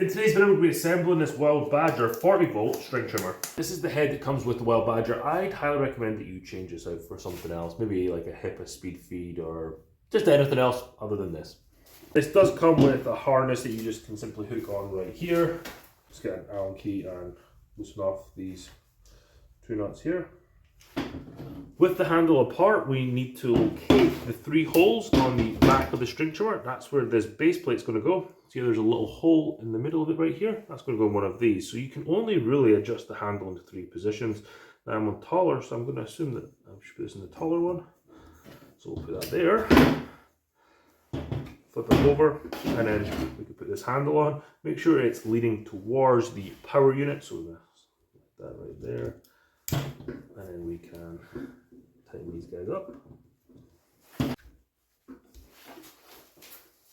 In today's video, we're going to be assembling this Wild Badger 40-volt string trimmer. This is the head that comes with the Wild Badger. I'd highly recommend that you change this out for something else, maybe like a HIPAA speed feed or just anything else other than this. This does come with a harness that you just can simply hook on right here. Just get an Allen key and loosen off these two nuts here. With the handle apart, we need to locate the 3 holes on the back of the string trimmer. That's where this base plate's going to go. See, there's a little hole in the middle of it right here. That's going to go in one of these. So you can only really adjust the handle into 3 positions. Now I'm on taller, so I'm going to assume that I should put this in the taller one. So we'll put that there. Flip it over, and then we can put this handle on. Make sure it's leading towards the power unit. So we're going to put that right there. And then we can tighten these guys up.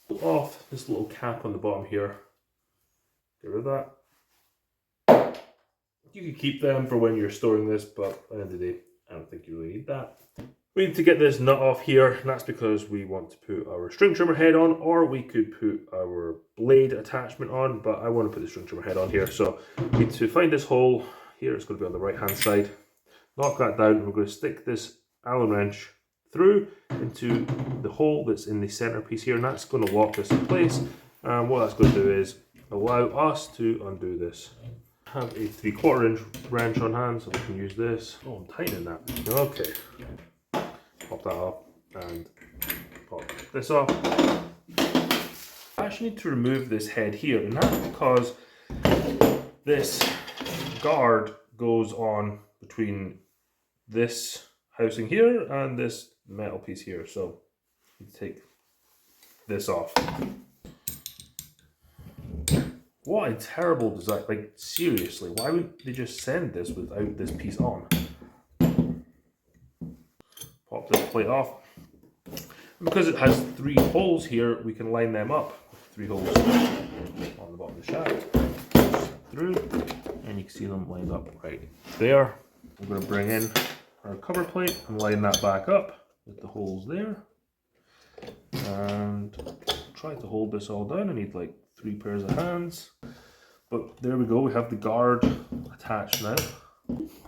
Pull off this little cap on the bottom here. Get rid of that. You can keep them for when you're storing this, but at the end of the day, I don't think you really need that. We need to get this nut off here, and that's because we want to put our string trimmer head on, or we could put our blade attachment on, but I want to put the string trimmer head on here. So we need to find this hole here. It's going to be on the right hand side. Knock that down, and we're going to stick this Allen wrench through into the hole that's in the center piece here, and that's going to lock this in place. And what that's going to do is allow us to undo this. I have a 3/4 inch wrench on hand, so we can use this. Oh, I'm tightening that. Okay. Pop that up and pop this off. I actually need to remove this head here, and that's because this guard goes on between this housing here and this metal piece here, so you take this off. What a terrible design. Like, seriously, why would they just send this without this piece on? Pop this plate off. And because it has 3 holes here, we can line them up with 3 holes on the bottom of the shaft. Through, and you can see them lined up right there. We're going to bring in our cover plate and line that back up with the holes there. And try to hold this all down. I need like 3 pairs of hands. But there we go, we have the guard attached now.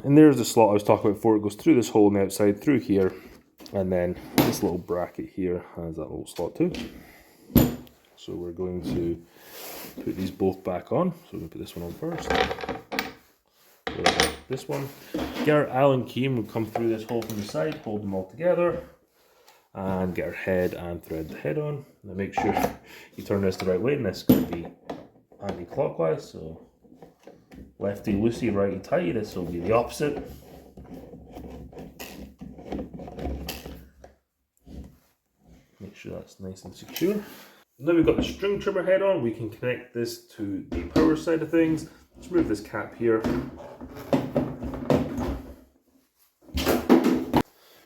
And there's the slot I was talking about before. It goes through this hole on the outside, through here, and then this little bracket here has that little slot too. So we're going to put these both back on. So we're going to put this one on first. This one. Get our Allen key, and we'll come through this hole from the side, hold them all together, and get our head and thread the head on. Now make sure you turn this the right way, and this is going to be anti-clockwise, so lefty loosey, righty tighty. This will be the opposite. Make sure that's nice and secure. Now we've got the string trimmer head on, we can connect this to the power side of things. Let's remove this cap here.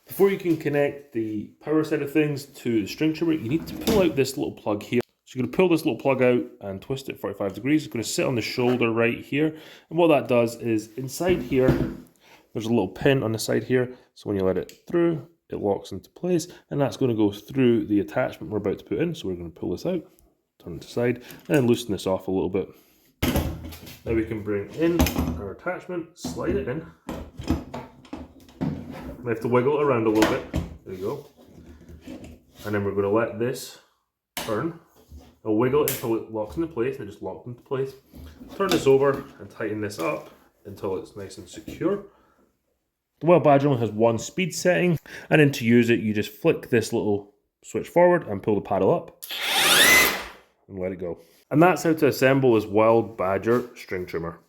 Before you can connect the power side of things to the string trimmer, you need to pull out this little plug here. So you're going to pull this little plug out and twist it 45 degrees. It's going to sit on the shoulder right here. And what that does is inside here, there's a little pin on the side here. So when you let it through, it locks into place. And that's going to go through the attachment we're about to put in. So we're going to pull this out, turn it to the side, and then loosen this off a little bit. Now we can bring in our attachment, slide it in. We have to wiggle it around a little bit. There you go. And then we're going to let this turn. I'll wiggle it until it locks into place, and it just locked into place. Turn this over and tighten this up until it's nice and secure. The Wild Badger only has 1 speed setting, and then to use it, you just flick this little switch forward and pull the paddle up and let it go. And that's how to assemble this Wild Badger string trimmer.